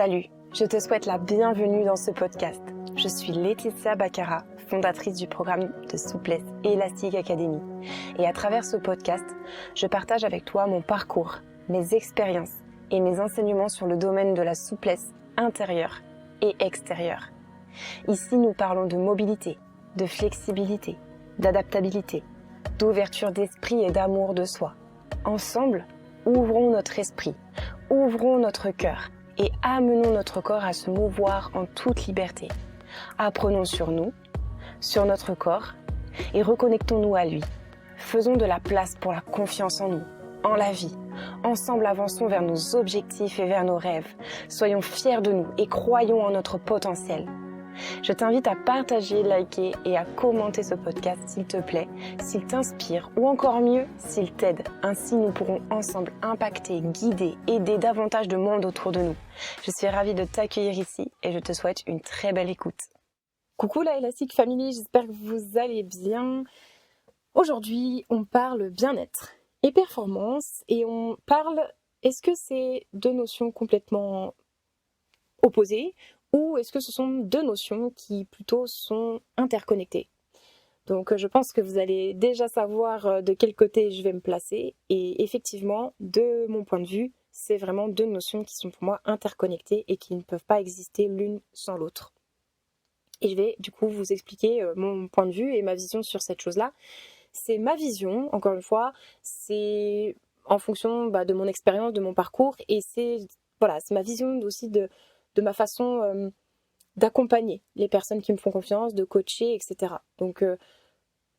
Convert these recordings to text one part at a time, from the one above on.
Salut, je te souhaite la bienvenue dans ce podcast. Je suis Laetitia Baccara, fondatrice du programme de souplesse Elastic Academy. Et à travers ce podcast, je partage avec toi mon parcours, mes expériences et mes enseignements sur le domaine de la souplesse intérieure et extérieure. Ici, nous parlons de mobilité, de flexibilité, d'adaptabilité, d'ouverture d'esprit et d'amour de soi. Ensemble, ouvrons notre esprit, ouvrons notre cœur et amenons notre corps à se mouvoir en toute liberté. Apprenons sur nous, sur notre corps et reconnectons-nous à lui. Faisons de la place pour la confiance en nous, en la vie. Ensemble, avançons vers nos objectifs et vers nos rêves. Soyons fiers de nous et croyons en notre potentiel. Je t'invite à partager, liker et à commenter ce podcast s'il te plaît, s'il t'inspire ou encore mieux, s'il t'aide. Ainsi, nous pourrons ensemble impacter, guider, aider davantage de monde autour de nous. Je suis ravie de t'accueillir ici et je te souhaite une très belle écoute. Coucou la Elastic Family, j'espère que vous allez bien. Aujourd'hui, on parle bien-être et performance et on parle, est-ce que c'est deux notions complètement opposées ou est-ce que ce sont deux notions qui plutôt sont interconnectées? Donc je pense que vous allez déjà savoir de quel côté je vais me placer et effectivement, de mon point de vue, c'est vraiment deux notions qui sont pour moi interconnectées et qui ne peuvent pas exister l'une sans l'autre. Et je vais du coup vous expliquer mon point de vue et ma vision sur cette chose-là. C'est ma vision, encore une fois, c'est en fonction de mon expérience, de mon parcours et c'est ma vision aussi de ma façon d'accompagner les personnes qui me font confiance, de coacher, etc. Donc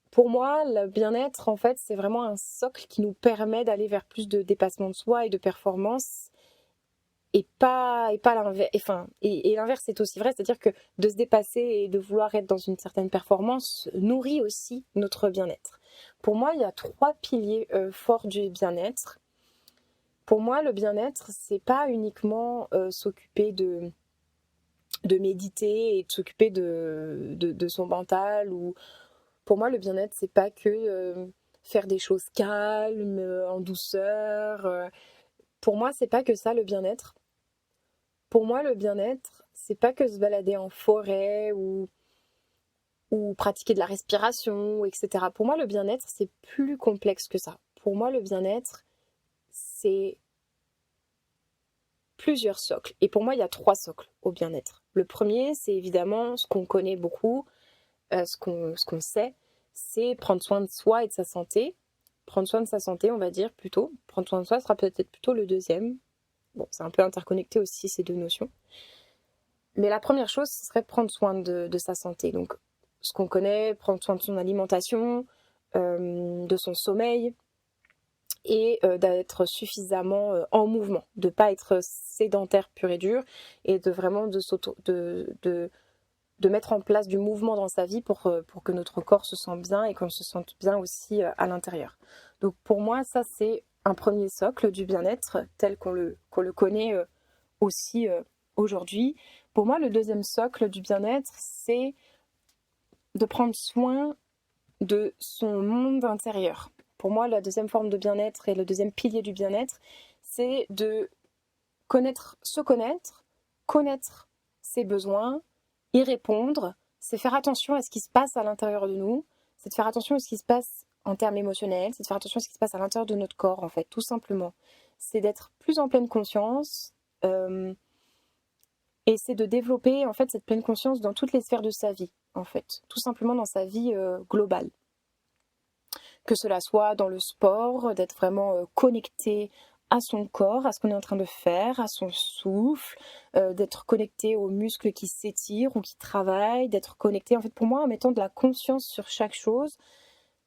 pour moi, le bien-être, en fait, c'est vraiment un socle qui nous permet d'aller vers plus de dépassement de soi et de performance et pas l'inverse. Et l'inverse, c'est aussi vrai, c'est-à-dire que de se dépasser et de vouloir être dans une certaine performance nourrit aussi notre bien-être. Pour moi, il y a trois piliers forts du bien-être. Pour moi, le bien-être, c'est pas uniquement s'occuper de méditer et de s'occuper de son mental. Ou pour moi, le bien-être, c'est pas que faire des choses calmes, en douceur. Pour moi, c'est pas que ça, le bien-être. Pour moi, le bien-être, c'est pas que se balader en forêt ou pratiquer de la respiration, etc. Pour moi, le bien-être, c'est plus complexe que ça. Pour moi, le bien-être, c'est plusieurs socles. Et pour moi, il y a trois socles au bien-être. Le premier, c'est évidemment ce qu'on connaît beaucoup, ce qu'on sait, c'est prendre soin de soi et de sa santé. Prendre soin de sa santé, on va dire plutôt. Prendre soin de soi sera peut-être plutôt le deuxième. Bon, c'est un peu interconnecté aussi, ces deux notions. Mais la première chose, ce serait prendre soin de sa santé. Donc, ce qu'on connaît, prendre soin de son alimentation, de son sommeil, et d'être suffisamment en mouvement, de ne pas être sédentaire pur et dur, et de vraiment de mettre en place du mouvement dans sa vie pour que notre corps se sente bien et qu'on se sente bien aussi à l'intérieur. Donc pour moi, ça c'est un premier socle du bien-être tel qu'on le connaît aussi aujourd'hui. Pour moi, le deuxième socle du bien-être, c'est de prendre soin de son monde intérieur. Pour moi, la deuxième forme de bien-être et le deuxième pilier du bien-être, c'est de se connaître ses besoins, y répondre, c'est faire attention à ce qui se passe à l'intérieur de nous, c'est de faire attention à ce qui se passe en termes émotionnels, c'est de faire attention à ce qui se passe à l'intérieur de notre corps, en fait, tout simplement. C'est d'être plus en pleine conscience et c'est de développer, en fait, cette pleine conscience dans toutes les sphères de sa vie, en fait, tout simplement dans sa vie globale. Que cela soit dans le sport, d'être vraiment connecté à son corps, à ce qu'on est en train de faire, à son souffle, d'être connecté aux muscles qui s'étirent ou qui travaillent, d'être connecté, en fait, pour moi, en mettant de la conscience sur chaque chose,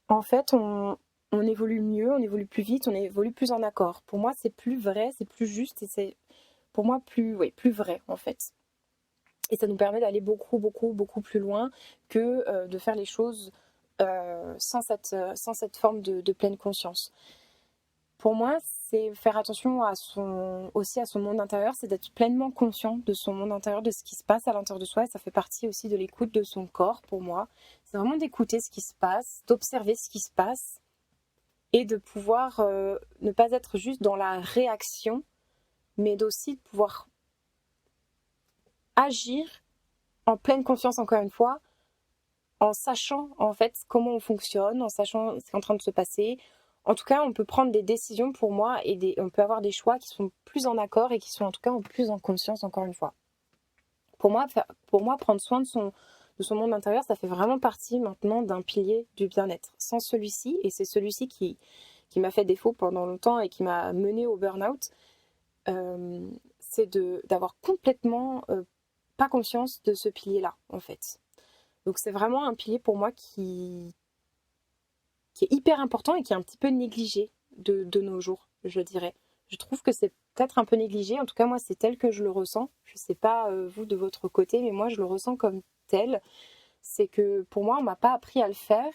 en fait, on évolue mieux, on évolue plus vite, on évolue plus en accord. Pour moi, c'est plus vrai, c'est plus juste et c'est, pour moi, plus vrai, en fait. Et ça nous permet d'aller beaucoup, beaucoup, beaucoup plus loin que de faire les choses sans cette forme de pleine conscience. Pour moi, c'est faire attention aussi à son monde intérieur, c'est d'être pleinement conscient de son monde intérieur, de ce qui se passe à l'intérieur de soi, et ça fait partie aussi de l'écoute de son corps pour moi. C'est vraiment d'écouter ce qui se passe, d'observer ce qui se passe, et de pouvoir ne pas être juste dans la réaction, mais d'aussi de pouvoir agir en pleine confiance encore une fois, en sachant en fait comment on fonctionne, en sachant ce qui est en train de se passer. En tout cas, on peut prendre des décisions pour moi et on peut avoir des choix qui sont plus en accord et qui sont en tout cas plus en conscience encore une fois. Pour moi, prendre soin de son monde intérieur, ça fait vraiment partie maintenant d'un pilier du bien-être. Sans celui-ci, et c'est celui-ci qui m'a fait défaut pendant longtemps et qui m'a mené au burn-out, c'est d'avoir complètement pas conscience de ce pilier-là, en fait. Donc c'est vraiment un pilier pour moi qui est hyper important et qui est un petit peu négligé de nos jours, je dirais. Je trouve que c'est peut-être un peu négligé, en tout cas moi c'est tel que je le ressens. Je sais pas vous de votre côté, mais moi je le ressens comme tel. C'est que pour moi on m'a pas appris à le faire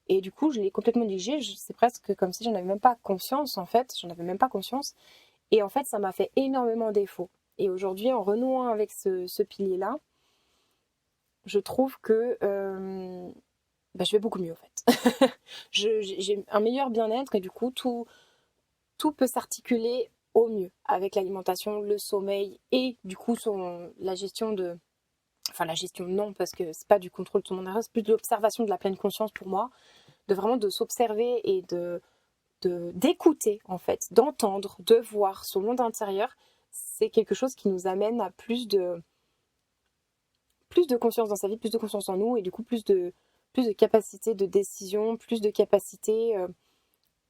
et du coup je l'ai complètement négligé. C'est presque comme si j'en avais même pas conscience en fait, et en fait ça m'a fait énormément défaut. Et aujourd'hui en renouant avec ce pilier-là, je trouve que je vais beaucoup mieux en fait. J'ai un meilleur bien-être et du coup tout peut s'articuler au mieux avec l'alimentation, le sommeil et du coup la gestion non parce que c'est pas du contrôle de son monde intérieur, c'est plus de l'observation de la pleine conscience pour moi, de s'observer et d'écouter en fait, d'entendre, de voir son monde intérieur. C'est quelque chose qui nous amène à plus de conscience dans sa vie, plus de conscience en nous et du coup plus de capacité de décision, plus de capacité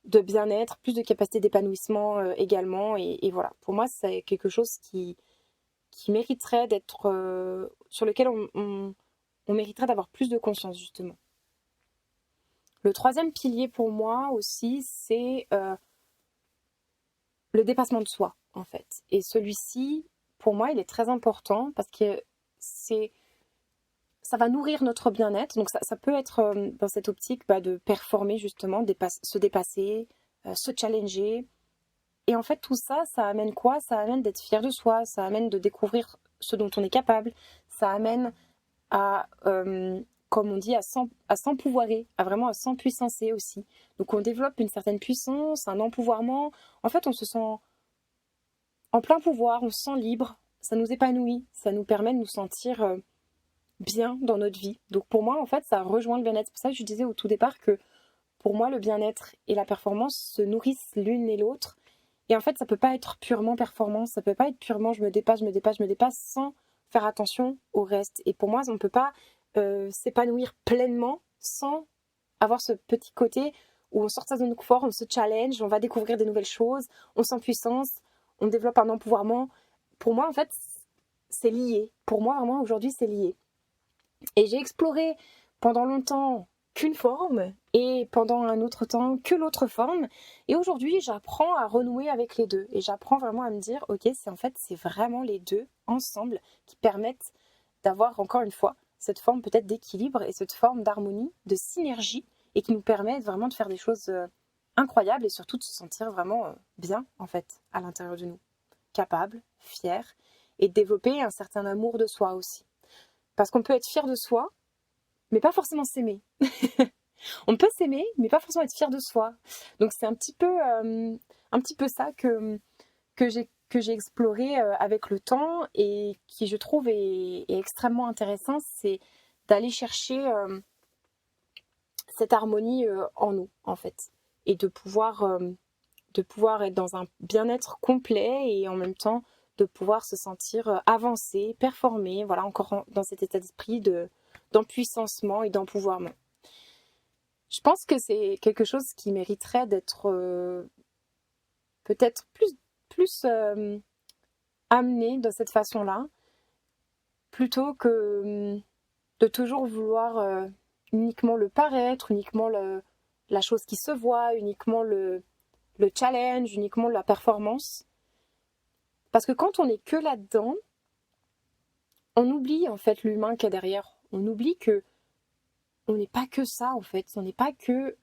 de bien-être, plus de capacité d'épanouissement également. Et voilà, pour moi, c'est quelque chose qui mériterait d'être... sur lequel on mériterait d'avoir plus de conscience, justement. Le troisième pilier pour moi aussi, c'est le dépassement de soi, en fait. Et celui-ci, pour moi, il est très important parce que ça va nourrir notre bien-être. Donc ça peut être dans cette optique de performer justement, se dépasser, se challenger. Et en fait tout ça, ça amène quoi? Ça amène d'être fier de soi, ça amène de découvrir ce dont on est capable, ça amène à, comme on dit, à s'empouvoirer, à vraiment à s'empuissancer aussi. Donc on développe une certaine puissance, un empouvoirment. En fait on se sent en plein pouvoir, on se sent libre, ça nous épanouit, ça nous permet de nous sentir... bien dans notre vie. Donc pour moi, en fait, ça rejoint le bien-être. C'est pour ça que je disais au tout départ que pour moi, le bien-être et la performance se nourrissent l'une et l'autre. Et en fait, ça peut pas être purement performance, ça peut pas être purement je me dépasse sans faire attention au reste. Et pour moi, on peut pas s'épanouir pleinement sans avoir ce petit côté où on sort de sa zone de confort, on se challenge, on va découvrir des nouvelles choses, on s'empuissance, on développe un empouvoirment. Pour moi, en fait, c'est lié. Pour moi, vraiment, aujourd'hui, c'est lié. Et j'ai exploré pendant longtemps qu'une forme et pendant un autre temps que l'autre forme. Et aujourd'hui, j'apprends à renouer avec les deux. Et j'apprends vraiment à me dire, ok, c'est vraiment les deux ensemble qui permettent d'avoir encore une fois cette forme peut-être d'équilibre et cette forme d'harmonie, de synergie et qui nous permettent vraiment de faire des choses incroyables et surtout de se sentir vraiment bien en fait à l'intérieur de nous. Capable, fier et de développer un certain amour de soi aussi. Parce qu'on peut être fier de soi, mais pas forcément s'aimer. On peut s'aimer, mais pas forcément être fier de soi. Donc c'est un petit peu ça que j'ai exploré avec le temps et qui je trouve est extrêmement intéressant, c'est d'aller chercher cette harmonie en nous en fait et de pouvoir être dans un bien-être complet et en même temps de pouvoir se sentir avancé, performer, voilà, encore dans cet état d'esprit d'empuissancement et d'empouvoirment. Je pense que c'est quelque chose qui mériterait d'être peut-être plus amené de cette façon-là, plutôt que de toujours vouloir uniquement le paraître, uniquement la chose qui se voit, uniquement le challenge, uniquement la performance. Parce que quand on n'est que là-dedans, on oublie en fait l'humain qu'il y a derrière. On oublie que on n'est pas que ça en fait. On n'est pas que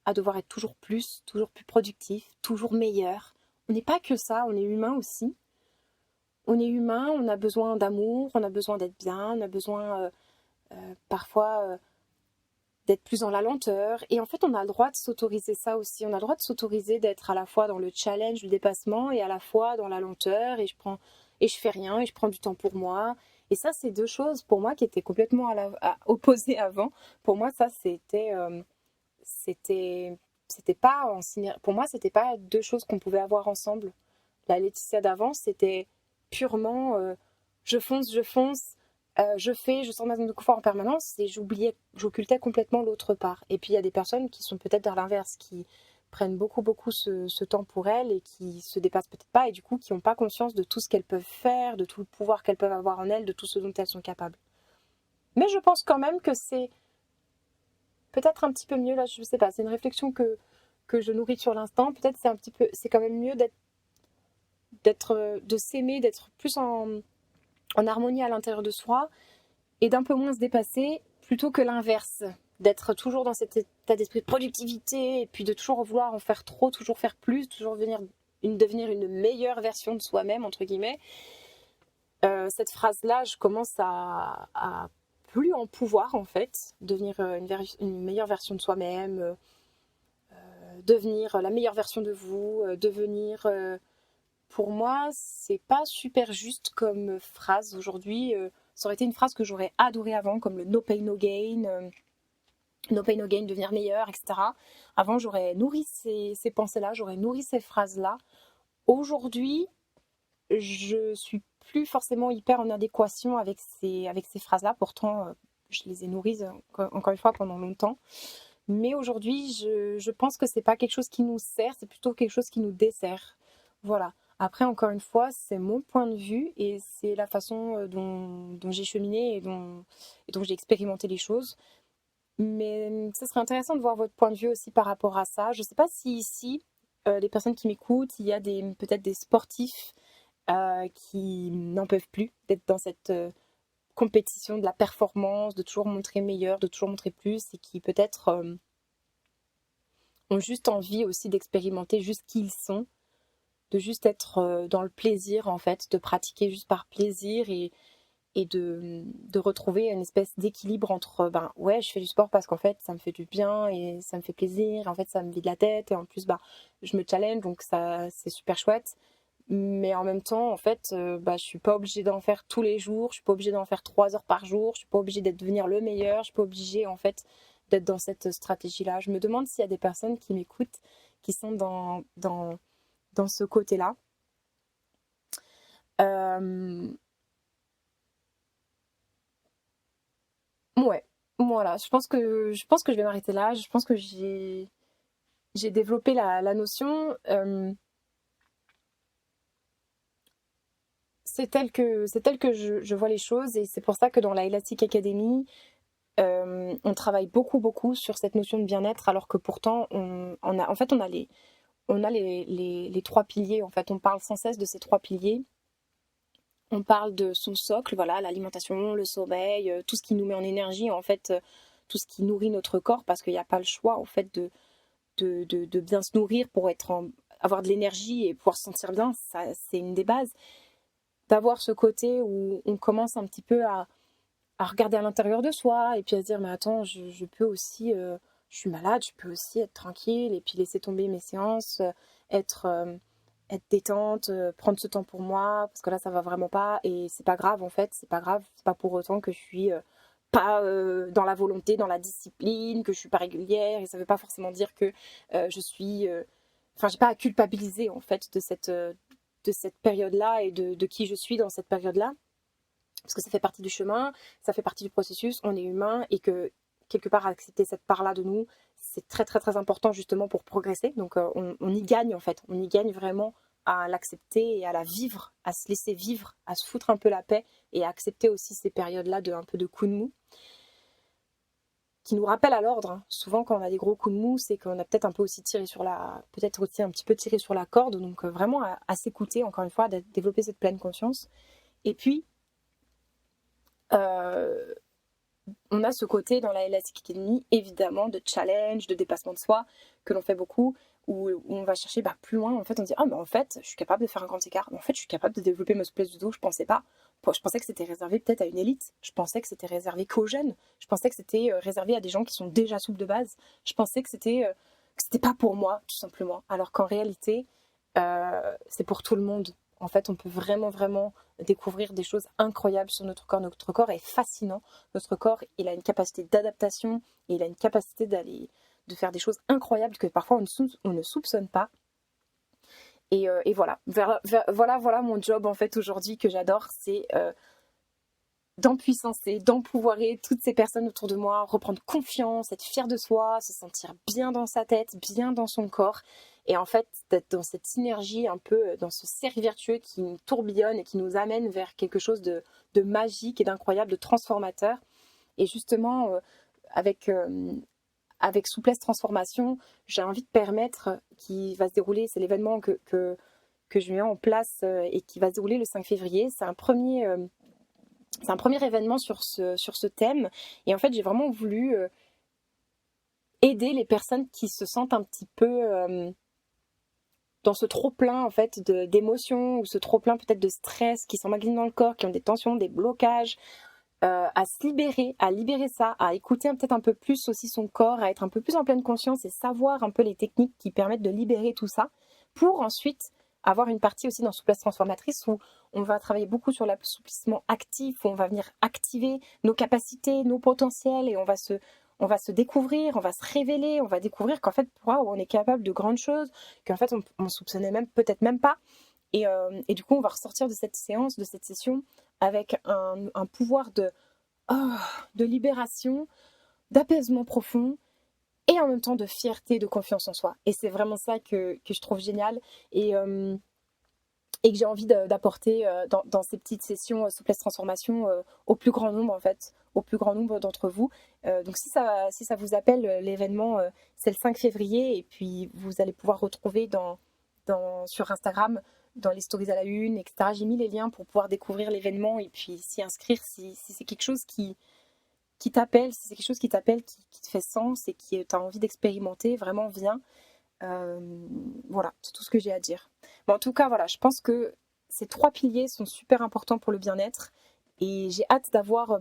à devoir être toujours plus productif, toujours meilleur. On n'est pas que ça, on est humain aussi. On est humain, on a besoin d'amour, on a besoin d'être bien, on a besoin parfois d'être plus dans la lenteur. Et en fait, on a le droit de s'autoriser ça aussi. On a le droit de s'autoriser d'être à la fois dans le challenge, le dépassement, et à la fois dans la lenteur. Et je prends et je fais rien et je prends du temps pour moi. Et ça, c'est deux choses pour moi qui étaient complètement opposées avant. Pour moi, ça, c'était, c'était pas pour moi, c'était pas deux choses qu'on pouvait avoir ensemble. La Laetitia d'avant, c'était purement je fonce, je sors de ma zone de confort en permanence et j'occultais complètement l'autre part. Et puis il y a des personnes qui sont peut-être dans l'inverse, qui prennent beaucoup ce temps pour elles et qui se dépassent peut-être pas et du coup qui n'ont pas conscience de tout ce qu'elles peuvent faire, de tout le pouvoir qu'elles peuvent avoir en elles, de tout ce dont elles sont capables. Mais je pense quand même que c'est peut-être un petit peu mieux, là je sais pas, c'est une réflexion que je nourris sur l'instant, peut-être c'est quand même mieux de s'aimer, d'être plus en harmonie à l'intérieur de soi et d'un peu moins se dépasser plutôt que l'inverse, d'être toujours dans cet état d'esprit de productivité et puis de toujours vouloir en faire trop, toujours faire plus, toujours devenir une meilleure version de soi-même, entre guillemets. Cette phrase-là, je commence à plus en pouvoir en fait, devenir une meilleure version de soi-même, devenir la meilleure version de vous, devenir... pour moi, c'est pas super juste comme phrase aujourd'hui. Ça aurait été une phrase que j'aurais adorée avant, comme le no pain, no gain, no pain, no gain, devenir meilleur, etc. Avant, j'aurais nourri ces pensées-là, j'aurais nourri ces phrases-là. Aujourd'hui, je suis plus forcément hyper en adéquation avec ces phrases-là. Pourtant, je les ai nourries, encore une fois, pendant longtemps. Mais aujourd'hui, je pense que c'est pas quelque chose qui nous sert, c'est plutôt quelque chose qui nous dessert. Voilà. Après, encore une fois, c'est mon point de vue et c'est la façon dont j'ai cheminé et dont j'ai expérimenté les choses. Mais ce serait intéressant de voir votre point de vue aussi par rapport à ça. Je ne sais pas si ici, les personnes qui m'écoutent, il y a peut-être des sportifs qui n'en peuvent plus d'être dans cette compétition de la performance, de toujours montrer meilleur, de toujours montrer plus et qui peut-être ont juste envie aussi d'expérimenter juste qui ils sont, de juste être dans le plaisir en fait, de pratiquer juste par plaisir et de retrouver une espèce d'équilibre entre ouais, je fais du sport parce qu'en fait ça me fait du bien et ça me fait plaisir, en fait ça me vide la tête et en plus je me challenge donc ça c'est super chouette. Mais en même temps, en fait, je suis pas obligée d'en faire tous les jours, je suis pas obligée d'en faire 3 heures par jour, je suis pas obligée d'être devenir le meilleur, je suis pas obligée en fait d'être dans cette stratégie-là. Je me demande s'il y a des personnes qui m'écoutent qui sont dans ce côté-là. Ouais, voilà, je pense que je vais m'arrêter là. Je pense que j'ai développé la notion. C'est tel que je vois les choses et c'est pour ça que dans la Elastic Academy, on travaille beaucoup sur cette notion de bien-être alors que pourtant on a les trois piliers. En fait, on parle sans cesse de ces trois piliers. On parle de son socle, voilà, l'alimentation, le sommeil, tout ce qui nous met en énergie, en fait, tout ce qui nourrit notre corps, parce qu'il n'y a pas le choix, en fait, de bien se nourrir pour avoir de l'énergie et pouvoir se sentir bien. Ça, c'est une des bases. D'avoir ce côté où on commence un petit peu à regarder à l'intérieur de soi et puis à se dire, mais attends, je peux aussi, je suis malade, je peux aussi être tranquille et puis laisser tomber mes séances, être... être détente, prendre ce temps pour moi, parce que là ça va vraiment pas, et c'est pas grave en fait, c'est pas grave, c'est pas pour autant que je suis pas dans la volonté, dans la discipline, que je suis pas régulière, et ça veut pas forcément dire que je suis... Enfin, j'ai pas à culpabiliser en fait de cette période-là et de qui je suis dans cette période-là, parce que ça fait partie du chemin, ça fait partie du processus, on est humain, et que quelque part accepter cette part-là de nous, c'est très très très important justement pour progresser. Donc on y gagne en fait, on y gagne vraiment à l'accepter et à la vivre, à se laisser vivre, à se foutre un peu la paix et à accepter aussi ces périodes-là de un peu de coups de mou qui nous rappellent à l'ordre. Hein. Souvent quand on a des gros coups de mou, c'est qu'on a peut-être un peu aussi peut-être aussi un petit peu tiré sur la corde. Donc vraiment à s'écouter, encore une fois, à développer cette pleine conscience. Et puis on a ce côté dans la Elastic Academy, évidemment, de challenge, de dépassement de soi, que l'on fait beaucoup, où on va chercher plus loin. En fait, on dit, ah, mais en fait, je suis capable de faire un grand écart. Mais en fait, je suis capable de développer ma souplesse du dos. Je pensais pas. Je pensais que c'était réservé peut-être à une élite. Je pensais que c'était réservé qu'aux jeunes. Je pensais que c'était réservé à des gens qui sont déjà souples de base. Je pensais que c'était pas pour moi, tout simplement. Alors qu'en réalité, c'est pour tout le monde. En fait, on peut vraiment, vraiment découvrir des choses incroyables sur notre corps. Notre corps est fascinant. Notre corps, il a une capacité d'adaptation et il a une capacité de faire des choses incroyables que parfois on ne soupçonne pas. Et voilà. Voilà mon job en fait aujourd'hui que j'adore, c'est d'empuissancer, d'empouvoirer toutes ces personnes autour de moi, reprendre confiance, être fier de soi, se sentir bien dans sa tête, bien dans son corps. Et en fait, d'être dans cette synergie, un peu dans ce cercle vertueux qui nous tourbillonne et qui nous amène vers quelque chose de magique et d'incroyable, de transformateur. Et justement, avec Souplesse Transformation, j'ai envie de permettre, qui va se dérouler, c'est l'événement que je mets en place et qui va se dérouler le 5 février. C'est un premier événement sur ce thème. Et en fait, j'ai vraiment voulu aider les personnes qui se sentent un petit peu dans ce trop-plein en fait, d'émotions ou ce trop-plein peut-être de stress, qui s'emmagasinent dans le corps, qui ont des tensions, des blocages, à se libérer, à libérer ça, à écouter peut-être un peu plus aussi son corps, à être un peu plus en pleine conscience et savoir un peu les techniques qui permettent de libérer tout ça pour ensuite avoir une partie aussi dans Souplesse Transformatrice où on va travailler beaucoup sur l'assouplissement actif, où on va venir activer nos capacités, nos potentiels et on va se découvrir, on va se révéler, on va découvrir qu'en fait, on est capable de grandes choses, qu'en fait, on soupçonnait peut-être même pas. Et du coup, on va ressortir de cette séance, de cette session, avec un pouvoir de libération, d'apaisement profond, et en même temps de fierté, de confiance en soi. Et c'est vraiment ça que je trouve génial et que j'ai envie d'apporter dans ces petites sessions Souplesse Transformation au plus grand nombre, en fait, au plus grand nombre d'entre vous. Donc si ça vous appelle, l'événement, c'est le 5 février, et puis vous allez pouvoir retrouver sur Instagram, dans les stories à la une, etc. J'ai mis les liens pour pouvoir découvrir l'événement et puis s'y inscrire si c'est quelque chose qui t'appelle, si c'est quelque chose qui t'appelle, qui te fait sens et qui tu as envie d'expérimenter, vraiment viens. Voilà, c'est tout ce que j'ai à dire. Mais en tout cas, voilà, je pense que ces 3 piliers sont super importants pour le bien-être et j'ai hâte d'avoir,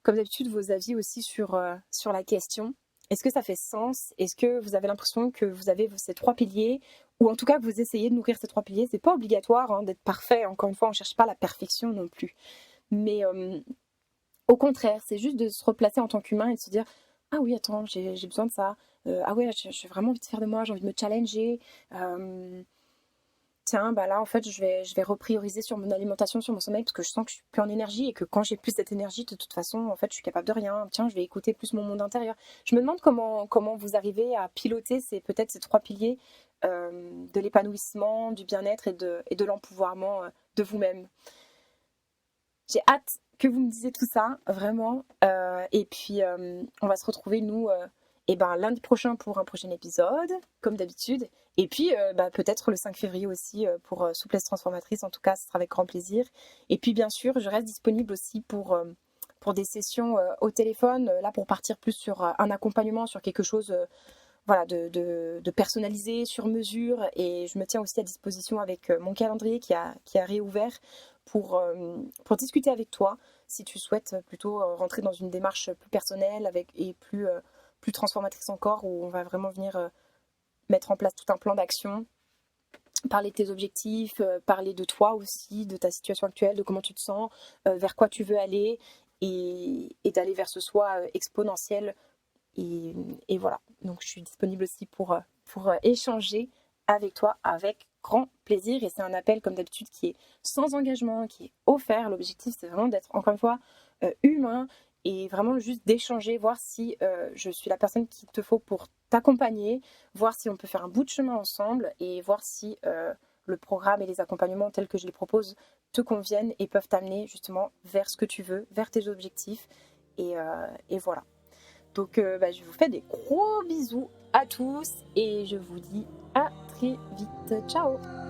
comme d'habitude, vos avis aussi sur la question. Est-ce que ça fait sens? Est-ce que vous avez l'impression que vous avez ces 3 piliers? Ou en tout cas que vous essayez de nourrir ces 3 piliers? C'est pas obligatoire d'être parfait. Encore une fois, on ne cherche pas la perfection non plus. Mais au contraire, c'est juste de se replacer en tant qu'humain et de se dire « Ah oui, attends, j'ai besoin de ça. Ah ouais, j'ai vraiment envie de faire de moi, j'ai envie de me challenger. Tiens, là, en fait, je vais reprioriser sur mon alimentation, sur mon sommeil, parce que je sens que je suis plus en énergie et que quand j'ai plus cette énergie, de toute façon, en fait, je suis capable de rien. Tiens, je vais écouter plus mon monde intérieur. » Je me demande comment vous arrivez à piloter peut-être ces 3 piliers de l'épanouissement, du bien-être et de l'empouvoirment de vous-même. J'ai hâte que vous me disiez tout ça, vraiment. Et puis, on va se retrouver, nous, lundi prochain pour un prochain épisode, comme d'habitude. Et puis, peut-être le 5 février aussi pour Souplesse Transformatrice. En tout cas, ce sera avec grand plaisir. Et puis, bien sûr, je reste disponible aussi pour des sessions au téléphone, là, pour partir plus sur un accompagnement, sur quelque chose de personnalisé, sur mesure. Et je me tiens aussi à disposition avec mon calendrier qui a réouvert pour discuter avec toi si tu souhaites plutôt rentrer dans une démarche plus personnelle et plus transformatrice encore, où on va vraiment venir mettre en place tout un plan d'action, parler de tes objectifs, parler de toi aussi, de ta situation actuelle, de comment tu te sens, vers quoi tu veux aller et d'aller vers ce soi exponentiel. Et voilà, donc je suis disponible aussi pour échanger avec toi avec grand plaisir. Et c'est un appel comme d'habitude qui est sans engagement, qui est offert. L'objectif, c'est vraiment d'être encore une fois humain et vraiment juste d'échanger, voir si je suis la personne qu'il te faut pour t'accompagner, voir si on peut faire un bout de chemin ensemble et voir si le programme et les accompagnements tels que je les propose te conviennent et peuvent t'amener justement vers ce que tu veux, vers tes objectifs. Et voilà. Donc je vous fais des gros bisous à tous et je vous dis à très vite. Ciao!